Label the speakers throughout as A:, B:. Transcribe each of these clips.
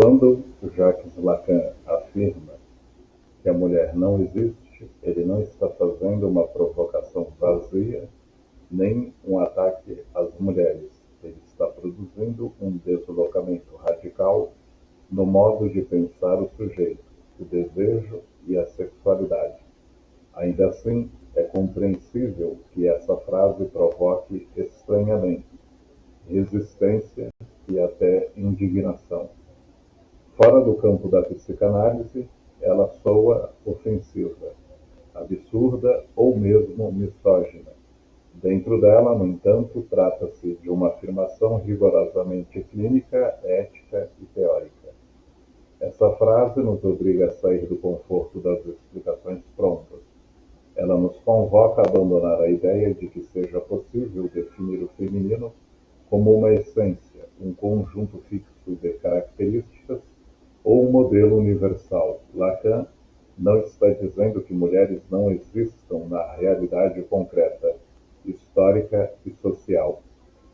A: Quando Jacques Lacan afirma que a mulher não existe, ele não está fazendo uma provocação vazia, nem um ataque às mulheres. Ele está produzindo um deslocamento radical no modo de pensar o sujeito, o desejo e a sexualidade. Ainda assim, é compreensível que essa frase provoque estranhamento, resistência e até indignação. Fora do campo da psicanálise, ela soa ofensiva, absurda ou mesmo misógina. Dentro dela, no entanto, trata-se de uma afirmação rigorosamente clínica, ética e teórica. Essa frase nos obriga a sair do conforto das explicações prontas. Ela nos convoca a abandonar a ideia de que seja possível definir o feminino como uma essência, um conjunto fixo de características ou um modelo universal. Lacan não está dizendo que mulheres não existam na realidade concreta, histórica e social.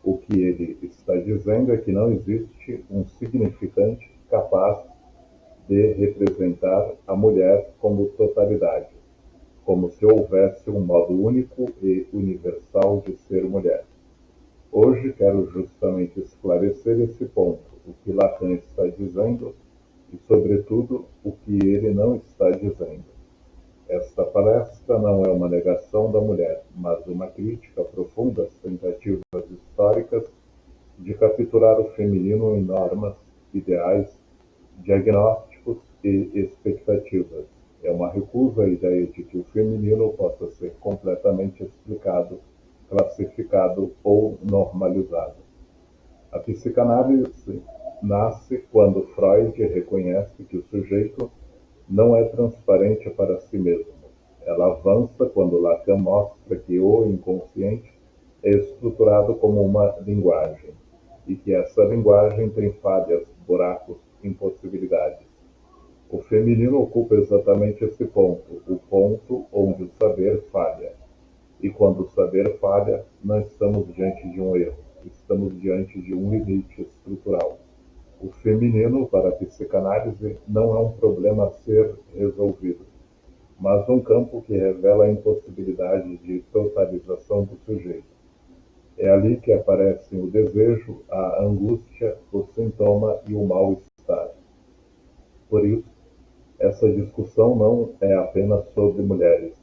A: O que ele está dizendo é que não existe um significante capaz de representar a mulher como totalidade, como se houvesse um modo único e universal de ser mulher. Hoje quero justamente esclarecer esse ponto, o que Lacan está dizendo e, sobretudo, o que ele não está dizendo. Esta palestra não é uma negação da mulher, mas uma crítica profunda às tentativas históricas de capturar o feminino em normas, ideais, diagnósticos e expectativas. É uma recusa à ideia de que o feminino possa ser completamente explicado, classificado ou normalizado. A psicanálise nasce quando Freud reconhece que o sujeito não é transparente para si mesmo. Ela avança quando Lacan mostra que o inconsciente é estruturado como uma linguagem e que essa linguagem tem falhas, buracos, impossibilidades. O feminino ocupa exatamente esse ponto, o ponto onde o saber falha. E quando o saber falha, não estamos diante de um erro, estamos diante de um limite estrutural. O feminino, para a psicanálise, não é um problema a ser resolvido, mas um campo que revela a impossibilidade de totalização do sujeito. É ali que aparecem o desejo, a angústia, o sintoma e o mal-estar. Por isso, essa discussão não é apenas sobre mulheres.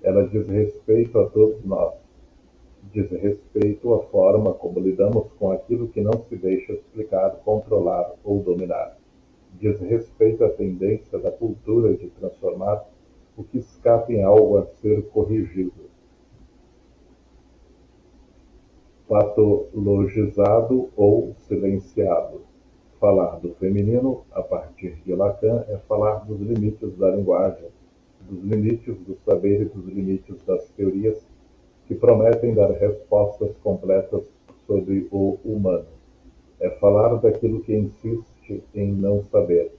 A: Ela diz respeito a todos nós. Diz respeito à forma como lidamos com aquilo que não se deixa explicar, controlar ou dominar. Diz respeito à tendência da cultura de transformar o que escapa em algo a ser corrigido, patologizado ou silenciado. Falar do feminino, a partir de Lacan, é falar dos limites da linguagem, dos limites do saber e dos limites das teorias que prometem dar respostas completas sobre o humano. É falar daquilo que insiste em não saber,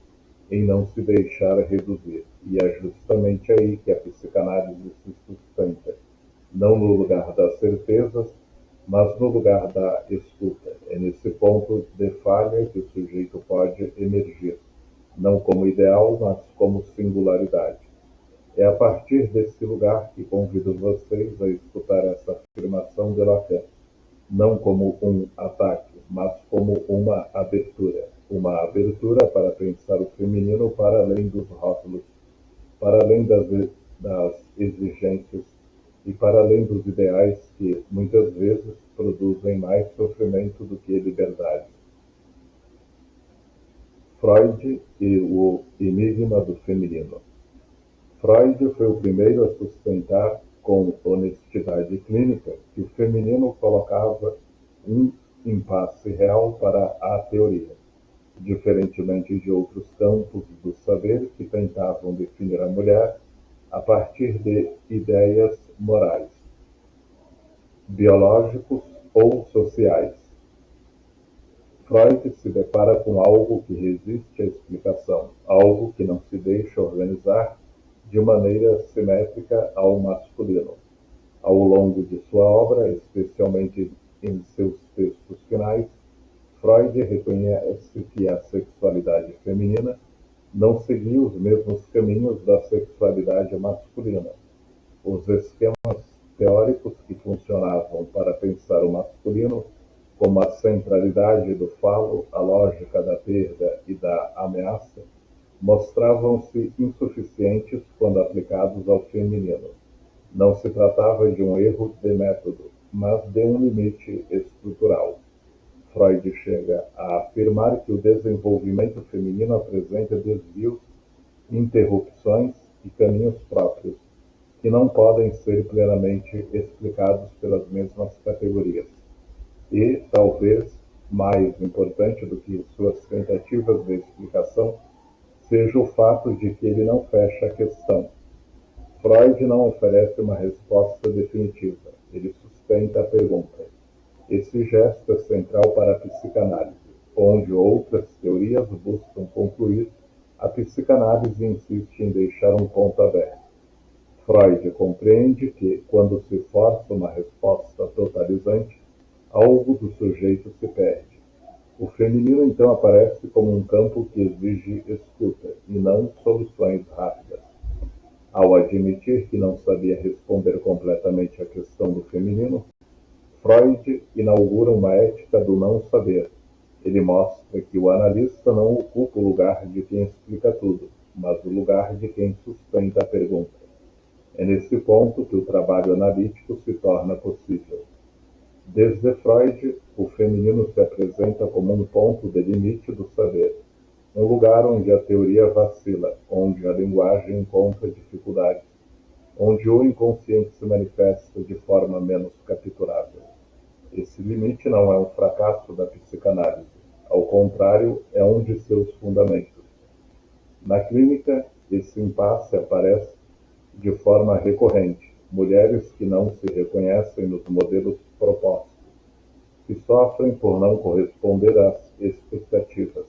A: em não se deixar reduzir. E é justamente aí que a psicanálise se sustenta, não no lugar das certezas, mas no lugar da escuta. É nesse ponto de falha que o sujeito pode emergir, não como ideal, mas como singularidade. É a partir desse lugar que convido vocês a escutar essa afirmação de Lacan, não como um ataque, mas como uma abertura para pensar o feminino para além dos rótulos, para além das exigências e para além dos ideais que, muitas vezes, produzem mais sofrimento do que liberdade. Freud e o enigma do feminino. Freud foi o primeiro a sustentar, com honestidade clínica, que o feminino colocava um impasse real para a teoria, diferentemente de outros campos do saber que tentavam definir a mulher a partir de ideias morais, biológicos ou sociais. Freud se depara com algo que resiste à explicação, algo que não se deixa organizar de maneira simétrica ao masculino. Ao longo de sua obra, especialmente em seus textos finais, Freud reconhece que a sexualidade feminina não seguia os mesmos caminhos da sexualidade masculina. Os esquemas teóricos que funcionavam para pensar o masculino, como a centralidade do falo, a lógica da perda e da ameaça, mostravam-se insuficientes quando aplicados ao feminino. Não se tratava de um erro de método, mas de um limite estrutural. Freud chega a afirmar que o desenvolvimento feminino apresenta desvios, interrupções e caminhos próprios, que não podem ser plenamente explicados pelas mesmas categorias. E, talvez, mais importante do que suas tentativas de explicação, seja o fato de que ele não fecha a questão. Freud não oferece uma resposta definitiva, ele sustenta a pergunta. Esse gesto é central para a psicanálise, onde outras teorias buscam concluir, a psicanálise insiste em deixar um ponto aberto. Freud compreende que, quando se força uma resposta totalizante, algo do sujeito se perde. O feminino então aparece como um campo que exige escuta, e não soluções rápidas. Ao admitir que não sabia responder completamente à questão do feminino, Freud inaugura uma ética do não saber. Ele mostra que o analista não ocupa o lugar de quem explica tudo, mas o lugar de quem sustenta a pergunta. É nesse ponto que o trabalho analítico se torna possível. Desde Freud, o feminino se apresenta como um ponto de limite do saber, um lugar onde a teoria vacila, onde a linguagem encontra dificuldades, onde o inconsciente se manifesta de forma menos capturável. Esse limite não é um fracasso da psicanálise, ao contrário, é um de seus fundamentos. Na clínica, esse impasse aparece de forma recorrente, mulheres que não se reconhecem nos modelos propostos, que sofrem por não corresponder às expectativas,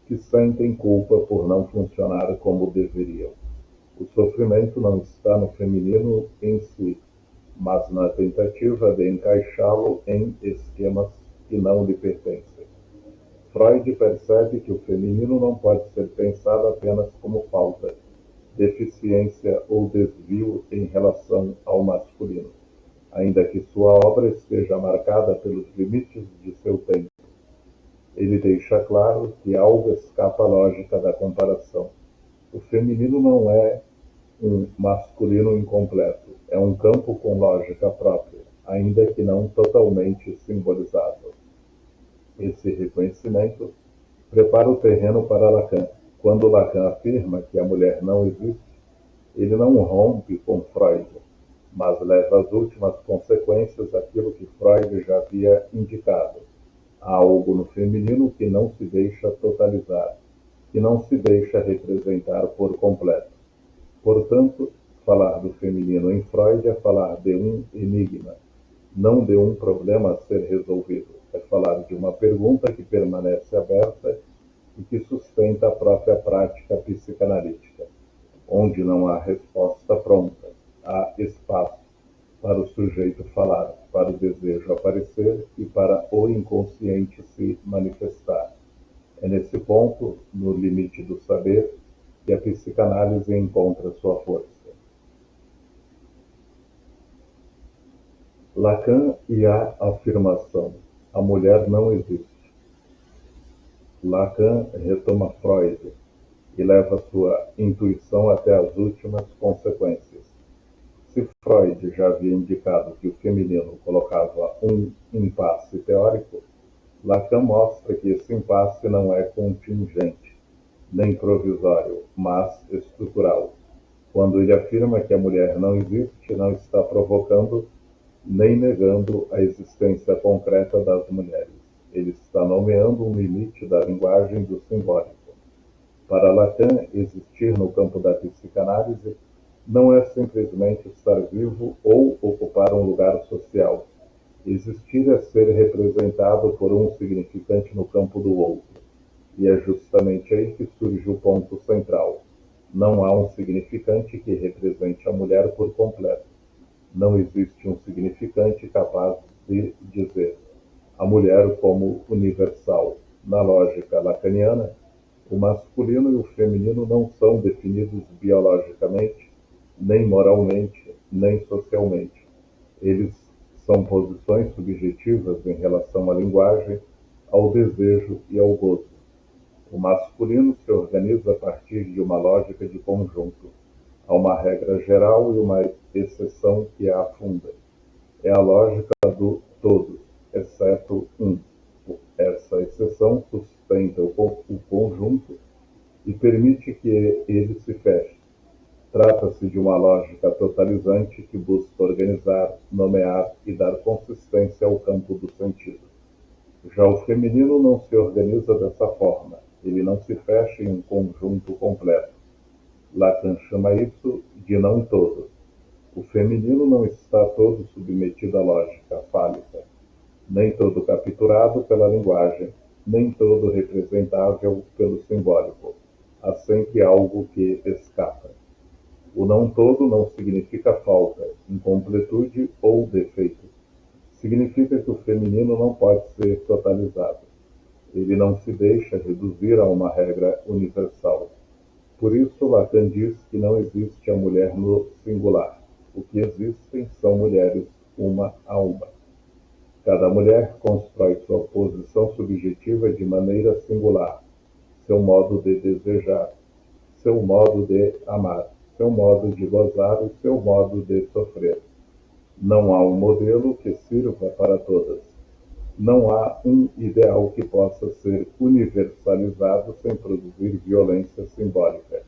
A: que sentem culpa por não funcionar como deveriam. O sofrimento não está no feminino em si, mas na tentativa de encaixá-lo em esquemas que não lhe pertencem. Freud percebe que o feminino não pode ser pensado apenas como falta, deficiência ou desvio em relação ao masculino, ainda que sua obra esteja marcada pelos limites de seu tempo. Ele deixa claro que algo escapa à lógica da comparação. O feminino não é um masculino incompleto, é um campo com lógica própria, ainda que não totalmente simbolizado. Esse reconhecimento prepara o terreno para Lacan. Quando Lacan afirma que a mulher não existe, ele não rompe com Freud, mas leva às últimas consequências aquilo que Freud já havia indicado. Há algo no feminino que não se deixa totalizar, que não se deixa representar por completo. Portanto, falar do feminino em Freud é falar de um enigma, não de um problema a ser resolvido. É falar de uma pergunta que permanece aberta e que sustenta a própria prática psicanalítica. Onde não há resposta pronta, há espaço para o sujeito falar, para o desejo aparecer e para o inconsciente se manifestar. É nesse ponto, no limite do saber, que a psicanálise encontra sua força. Lacan e a afirmação: a mulher não existe. Lacan retoma Freud e leva sua intuição até as últimas consequências. Se Freud já havia indicado que o feminino colocava um impasse teórico, Lacan mostra que esse impasse não é contingente, nem provisório, mas estrutural. Quando ele afirma que a mulher não existe, não está provocando nem negando a existência concreta das mulheres. Ele está nomeando um limite da linguagem do simbólico. Para Lacan, existir no campo da psicanálise não é simplesmente estar vivo ou ocupar um lugar social. Existir é ser representado por um significante no campo do outro. E é justamente aí que surge o ponto central. Não há um significante que represente a mulher por completo. Não existe um significante capaz de dizer: a mulher como universal. Na lógica lacaniana, o masculino e o feminino não são definidos biologicamente, nem moralmente, nem socialmente. Eles são posições subjetivas em relação à linguagem, ao desejo e ao gozo. O masculino se organiza a partir de uma lógica de conjunto. Há uma regra geral e uma exceção que a afunda. É a lógica do todos, exceto um. Essa exceção sustenta o conjunto e permite que ele se feche. Trata-se de uma lógica totalizante que busca organizar, nomear e dar consistência ao campo do sentido. Já o feminino não se organiza dessa forma. Ele não se fecha em um conjunto completo. Lacan chama isso de não todo. O feminino não está todo submetido à lógica fálica, nem todo capturado pela linguagem, nem todo representável pelo simbólico. Há sempre algo que escapa. O não todo não significa falta, incompletude ou defeito. Significa que o feminino não pode ser totalizado. Ele não se deixa reduzir a uma regra universal. Por isso, Lacan diz que não existe a mulher no singular. O que existem são mulheres uma a uma. Cada mulher constrói sua posição subjetiva de maneira singular, seu modo de desejar, seu modo de amar, seu modo de gozar e seu modo de sofrer. Não há um modelo que sirva para todas. Não há um ideal que possa ser universalizado sem produzir violência simbólica.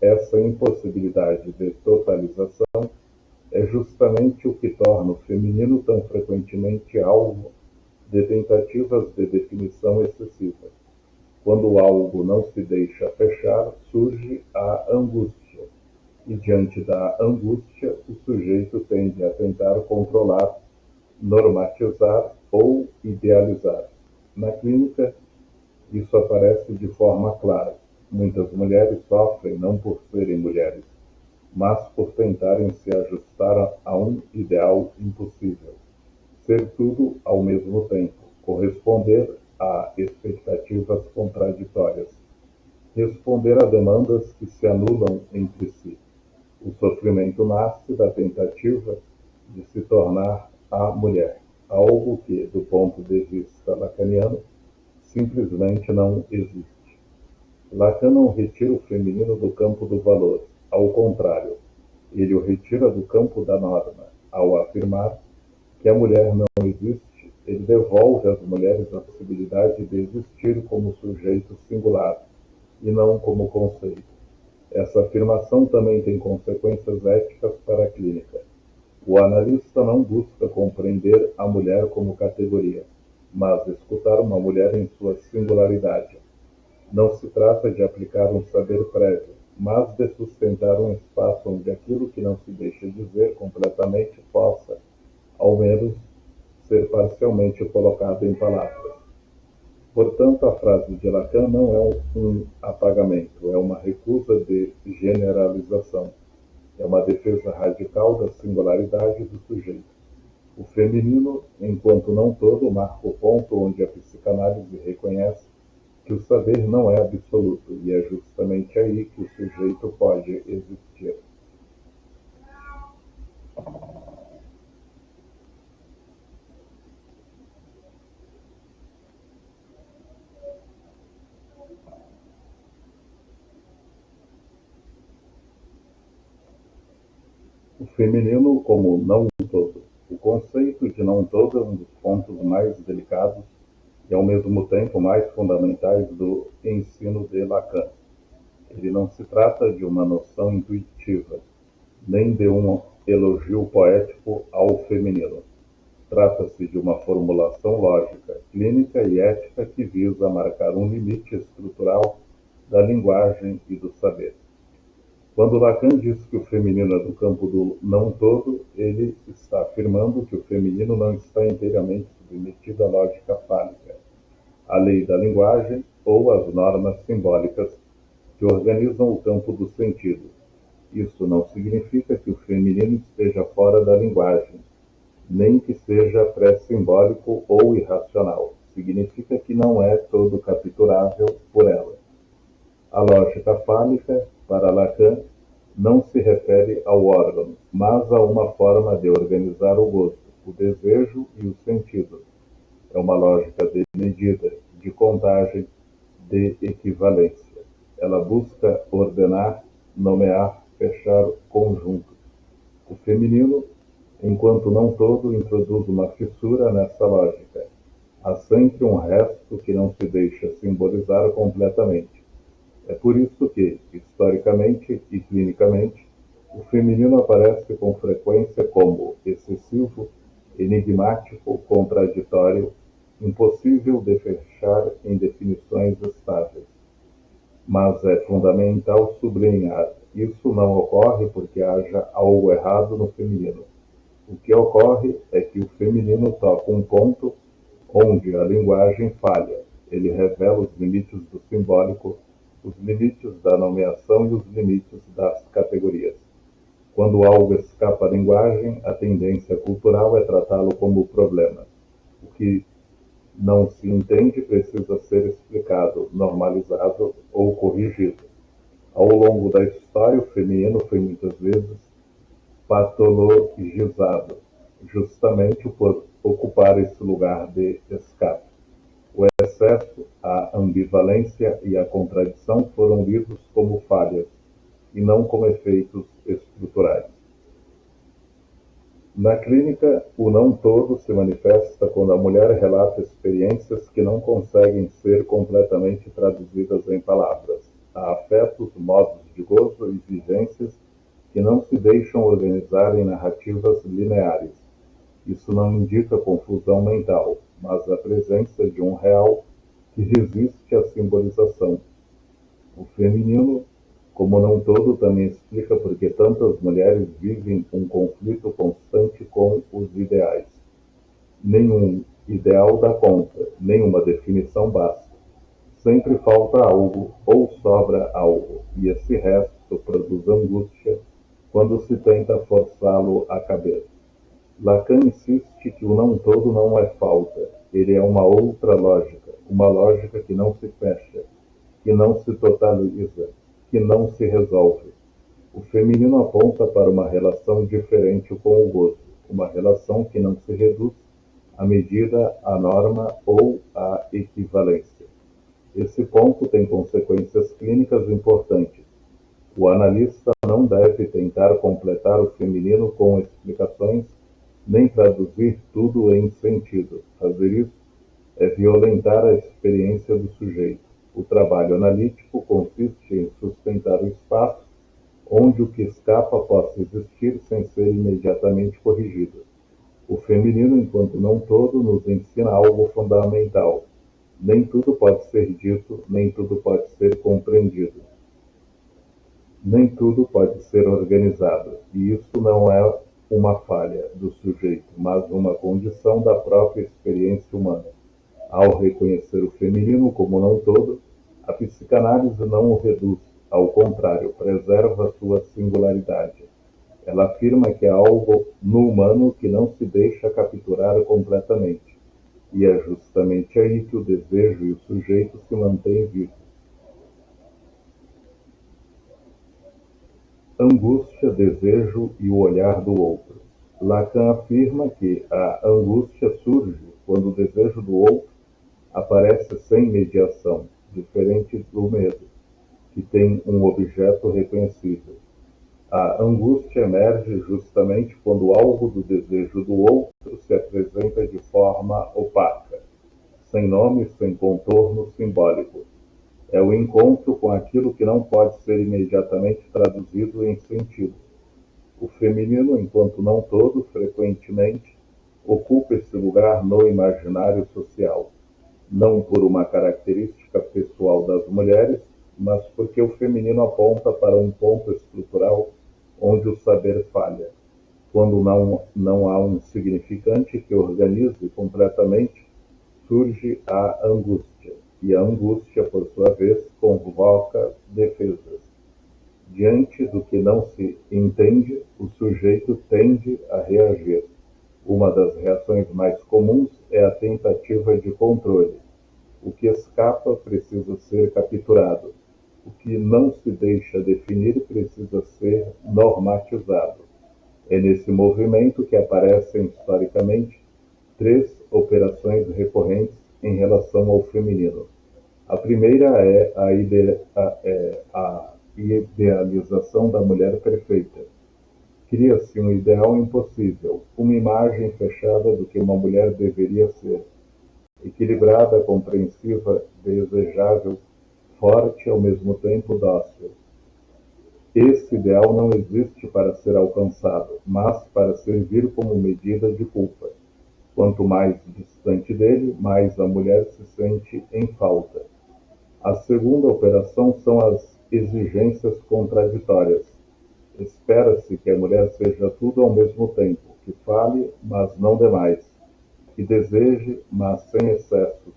A: Essa impossibilidade de totalização é justamente o que torna o feminino tão frequentemente alvo de tentativas de definição excessiva. Quando algo não se deixa fechar, surge a angústia, e diante da angústia, o sujeito tende a tentar controlar, normatizar ou idealizar. Na clínica, isso aparece de forma clara. Muitas mulheres sofrem não por serem mulheres, mas por tentarem se ajustar a um ideal impossível. Ser tudo ao mesmo tempo, corresponder a expectativas contraditórias, responder a demandas que se anulam entre si. O sofrimento nasce da tentativa de se tornar a mulher, algo que, do ponto de vista lacaniano, simplesmente não existe. Lacan não retira o feminino do campo do valor, ao contrário, ele o retira do campo da norma. Ao afirmar que a mulher não existe, ele devolve às mulheres a possibilidade de existir como sujeito singular e não como conceito. Essa afirmação também tem consequências éticas para a clínica. O analista não busca compreender a mulher como categoria, mas escutar uma mulher em sua singularidade. Não se trata de aplicar um saber prévio, mas de sustentar um espaço onde aquilo que não se deixa dizer completamente possa, ao menos, ser parcialmente colocado em palavras. Portanto, a frase de Lacan não é um apagamento, é uma recusa de generalização, é uma defesa radical da singularidade do sujeito. O feminino, enquanto não todo, marca o ponto onde a psicanálise reconhece que o saber não é absoluto, e é justamente aí que o sujeito pode existir. O feminino como não todo. O conceito de não todo é um dos pontos mais delicados e, ao mesmo tempo, mais fundamentais do ensino de Lacan. Ele não se trata de uma noção intuitiva, nem de um elogio poético ao feminino. Trata-se de uma formulação lógica, clínica e ética que visa marcar um limite estrutural da linguagem e do saber. Quando Lacan diz que o feminino é do campo do não todo, ele está afirmando que o feminino não está inteiramente submetido à lógica fálica, à lei da linguagem ou às normas simbólicas que organizam o campo do sentido. Isso não significa que o feminino esteja fora da linguagem, nem que seja pré-simbólico ou irracional. Significa que não é todo capturável por ela. A lógica fálica, para Lacan, não se refere ao órgão, mas a uma forma de organizar o gosto, o desejo e o sentido. É uma lógica de medida, de contagem, de equivalência. Ela busca ordenar, nomear, fechar conjuntos. O feminino, enquanto não todo, introduz uma fissura nessa lógica. Há sempre um resto que não se deixa simbolizar completamente. É por isso que, historicamente e clinicamente, o feminino aparece com frequência como excessivo, enigmático, contraditório, impossível de fechar em definições estáveis. Mas é fundamental sublinhar: isso não ocorre porque haja algo errado no feminino. O que ocorre é que o feminino toca um ponto onde a linguagem falha. Ele revela os limites do simbólico, os limites da nomeação e os limites das categorias. Quando algo escapa à linguagem, a tendência cultural é tratá-lo como problema. O que não se entende precisa ser explicado, normalizado ou corrigido. Ao longo da história, o feminino foi muitas vezes patologizado, justamente por ocupar esse lugar de escape. O excesso, a ambivalência e a contradição foram lidos como falhas, e não como efeitos estruturais. Na clínica, o não todo se manifesta quando a mulher relata experiências que não conseguem ser completamente traduzidas em palavras. Há afetos, modos de gozo e vivências que não se deixam organizar em narrativas lineares. Isso não indica confusão mental, mas a presença de um real que resiste à simbolização. O feminino, como não todo, também explica por que tantas mulheres vivem um conflito constante com os ideais. Nenhum ideal dá conta, nenhuma definição basta. Sempre falta algo ou sobra algo, e esse resto produz angústia quando se tenta forçá-lo a caber. Lacan insiste que o não todo não é falta, ele é uma outra lógica, uma lógica que não se fecha, que não se totaliza, que não se resolve. O feminino aponta para uma relação diferente com o gozo, uma relação que não se reduz à medida, à norma ou à equivalência. Esse ponto tem consequências clínicas importantes. O analista não deve tentar completar o feminino com explicações, nem traduzir tudo em sentido. Fazer isso é violentar a experiência do sujeito. O trabalho analítico consiste em sustentar o espaço onde o que escapa possa existir sem ser imediatamente corrigido. O feminino, enquanto não todo, nos ensina algo fundamental. Nem tudo pode ser dito, nem tudo pode ser compreendido. Nem tudo pode ser organizado, e isso não é uma falha do sujeito, mas uma condição da própria experiência humana. Ao reconhecer o feminino como não todo, a psicanálise não o reduz, ao contrário, preserva sua singularidade. Ela afirma que há algo no humano que não se deixa capturar completamente, e é justamente aí que o desejo e o sujeito se mantêm vivos. Angústia, desejo e o olhar do outro. Lacan afirma que a angústia surge quando o desejo do outro aparece sem mediação, diferente do medo, que tem um objeto reconhecível. A angústia emerge justamente quando algo do desejo do outro se apresenta de forma opaca, sem nome, sem contorno simbólico. É o encontro com aquilo que não pode ser imediatamente traduzido em sentido. O feminino, enquanto não todo, frequentemente, ocupa esse lugar no imaginário social, não por uma característica pessoal das mulheres, mas porque o feminino aponta para um ponto estrutural onde o saber falha. Quando não há um significante que organize completamente, surge a angústia, e a angústia, por sua vez, convoca defesas. Diante do que não se entende, o sujeito tende a reagir. O Uma das reações mais comuns é a tentativa de controle. O que escapa precisa ser capturado. O que não se deixa definir precisa ser normatizado. É nesse movimento que aparecem, historicamente, três operações recorrentes em relação ao feminino. A primeira é a idealização da mulher perfeita. Cria-se um ideal impossível, uma imagem fechada do que uma mulher deveria ser. Equilibrada, compreensiva, desejável, forte e ao mesmo tempo dócil. Esse ideal não existe para ser alcançado, mas para servir como medida de culpa. Quanto mais distante dele, mais a mulher se sente em falta. A segunda operação são as exigências contraditórias. Espera-se que a mulher seja tudo ao mesmo tempo, que fale, mas não demais, que deseje, mas sem excessos,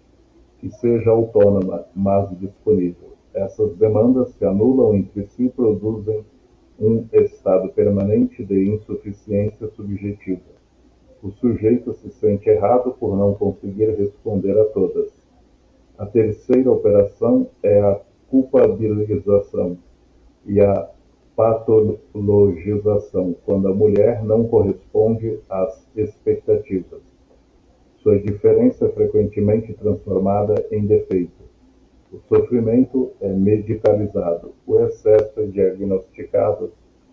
A: que seja autônoma, mas disponível. Essas demandas se anulam entre si e produzem um estado permanente de insuficiência subjetiva. O sujeito se sente errado por não conseguir responder a todas. A terceira operação é a culpabilização e a patologização, quando a mulher não corresponde às expectativas. Sua diferença é frequentemente transformada em defeito. O sofrimento é medicalizado, o excesso é diagnosticado,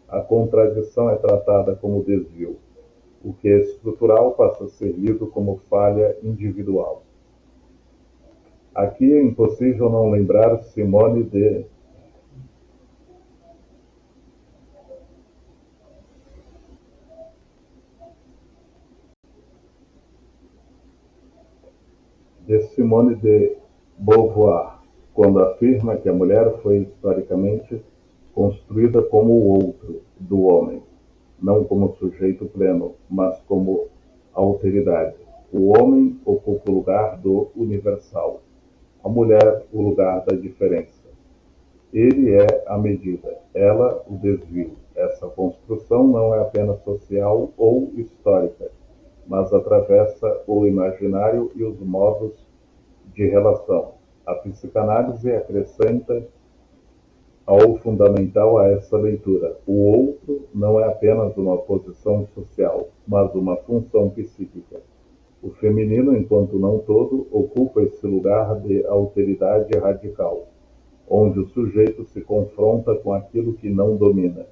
A: a contradição é tratada como desvio. O que é estrutural passa a ser lido como falha individual. Aqui é impossível não lembrar Simone de Beauvoir, quando afirma que a mulher foi historicamente construída como o outro do homem, não como sujeito pleno, mas como alteridade. O homem ocupa o lugar do universal, a mulher o lugar da diferença. Ele é a medida, ela o desvio. Essa construção não é apenas social ou histórica, mas atravessa o imaginário e os modos de relação. A psicanálise acrescenta ao fundamental a essa leitura. O outro não é apenas uma posição social, mas uma função psíquica. O feminino, enquanto não todo, ocupa esse lugar de alteridade radical, onde o sujeito se confronta com aquilo que não domina.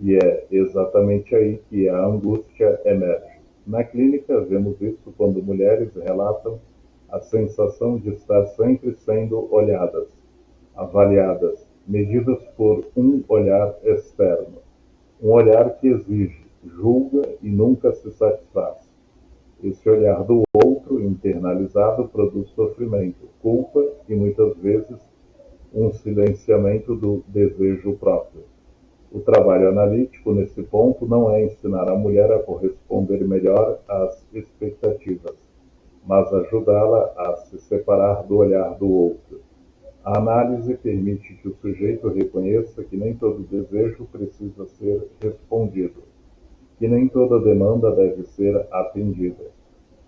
A: E é exatamente aí que a angústia emerge. Na clínica, vemos isso quando mulheres relatam a sensação de estar sempre sendo olhadas, avaliadas, medidas por um olhar externo. Um olhar que exige, julga e nunca se satisfaz. Esse olhar do outro, internalizado, produz sofrimento, culpa e, muitas vezes, um silenciamento do desejo próprio. O trabalho analítico, nesse ponto, não é ensinar a mulher a corresponder melhor às expectativas, mas ajudá-la a se separar do olhar do outro. A análise permite que o sujeito reconheça que nem todo desejo precisa ser respondido, que nem toda demanda deve ser atendida,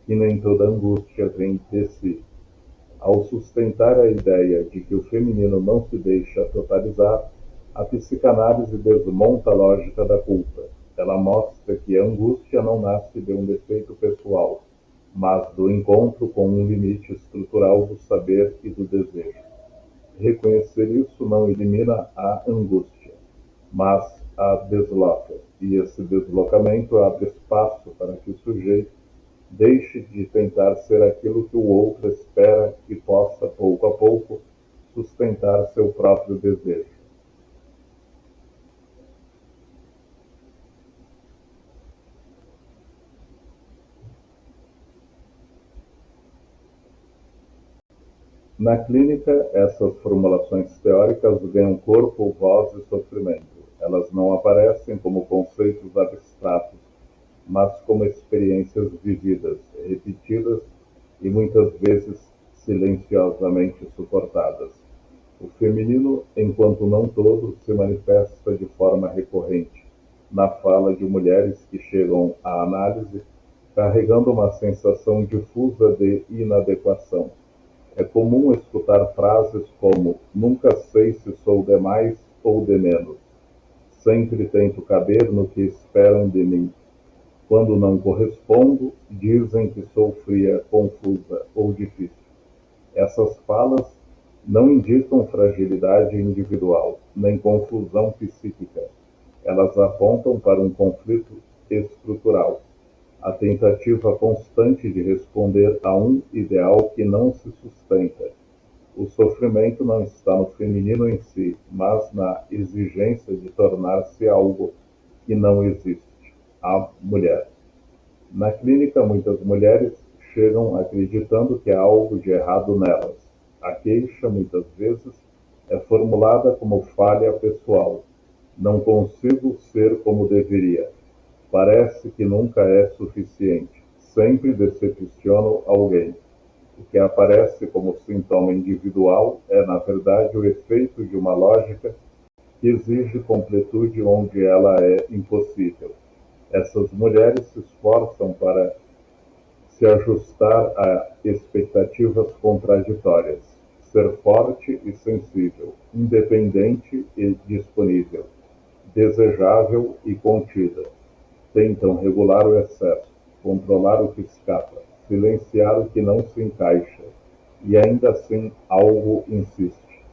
A: que nem toda angústia vem de si. Ao sustentar a ideia de que o feminino não se deixa totalizar, a psicanálise desmonta a lógica da culpa. Ela mostra que a angústia não nasce de um defeito pessoal, mas do encontro com um limite estrutural do saber e do desejo. Reconhecer isso não elimina a angústia, mas a desloca, e esse deslocamento abre espaço para que o sujeito deixe de tentar ser aquilo que o outro espera e possa, pouco a pouco, sustentar seu próprio desejo. Na clínica, essas formulações teóricas ganham corpo, voz e sofrimento. Elas não aparecem como conceitos abstratos, mas como experiências vividas, repetidas e muitas vezes silenciosamente suportadas. O feminino, enquanto não todo, se manifesta de forma recorrente na fala de mulheres que chegam à análise carregando uma sensação difusa de inadequação. É comum escutar frases como "nunca sei se sou demais ou de menos", "sempre tento caber no que esperam de mim", "quando não correspondo, dizem que sou fria, confusa ou difícil". Essas falas não indicam fragilidade individual, nem confusão psíquica. Elas apontam para um conflito estrutural, a tentativa constante de responder a um ideal que não se sustenta. O sofrimento não está no feminino em si, mas na exigência de tornar-se algo que não existe, a mulher. Na clínica, muitas mulheres chegam acreditando que há algo de errado nelas. A queixa, muitas vezes, é formulada como falha pessoal. Não consigo ser como deveria. Parece que nunca é suficiente. Sempre decepciono alguém. O que aparece como sintoma individual é, na verdade, o efeito de uma lógica que exige completude onde ela é impossível. Essas mulheres se esforçam para se ajustar a expectativas contraditórias, ser forte e sensível, independente e disponível, desejável e contida. Tentam regular o excesso, controlar o que escapa, silenciar o que não se encaixa, e ainda assim algo insiste.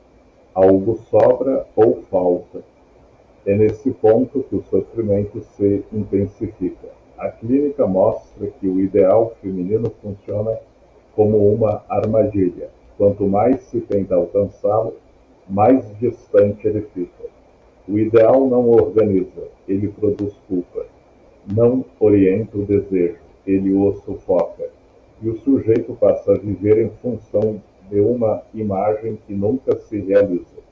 A: Algo sobra ou falta. É nesse ponto que o sofrimento se intensifica. A clínica mostra que o ideal feminino funciona como uma armadilha. Quanto mais se tenta alcançá-lo, mais distante ele fica. O ideal não organiza, ele produz culpa. Não orienta o desejo, ele o sufoca. E o sujeito passa a viver em função de uma imagem que nunca se realiza.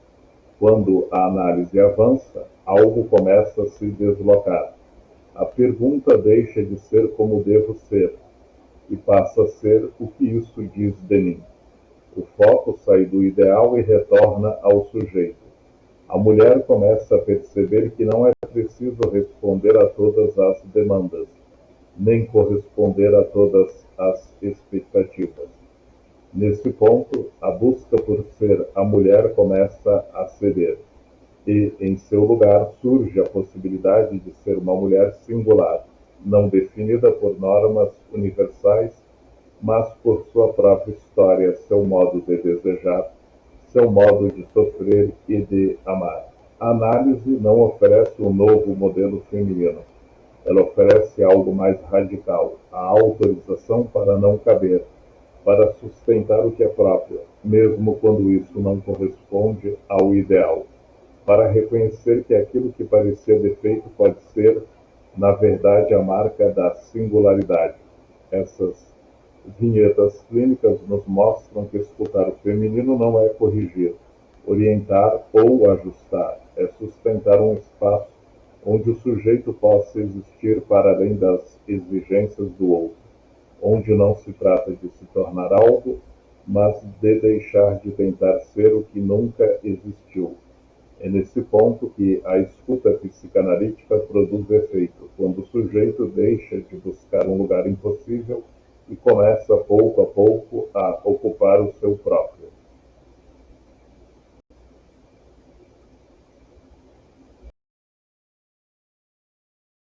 A: Quando a análise avança, algo começa a se deslocar. A pergunta deixa de ser como devo ser e passa a ser o que isso diz de mim. O foco sai do ideal e retorna ao sujeito. A mulher começa a perceber que não é preciso responder a todas as demandas, nem corresponder a todas as expectativas. Nesse ponto, a busca por ser a mulher começa a ceder, e, em seu lugar, surge a possibilidade de ser uma mulher singular, não definida por normas universais, mas por sua própria história, seu modo de desejar, seu modo de sofrer e de amar. A análise não oferece um novo modelo feminino. Ela oferece algo mais radical, a autorização para não caber, para sustentar o que é próprio, mesmo quando isso não corresponde ao ideal, para reconhecer que aquilo que parecia defeito pode ser, na verdade, a marca da singularidade. Essas vinhetas clínicas nos mostram que escutar o feminino não é corrigir, orientar ou ajustar, é sustentar um espaço onde o sujeito possa existir para além das exigências do outro, onde não se trata de se tornar algo, mas de deixar de tentar ser o que nunca existiu. É nesse ponto que a escuta psicanalítica produz efeito, quando o sujeito deixa de buscar um lugar impossível e começa pouco a pouco a ocupar o seu próprio.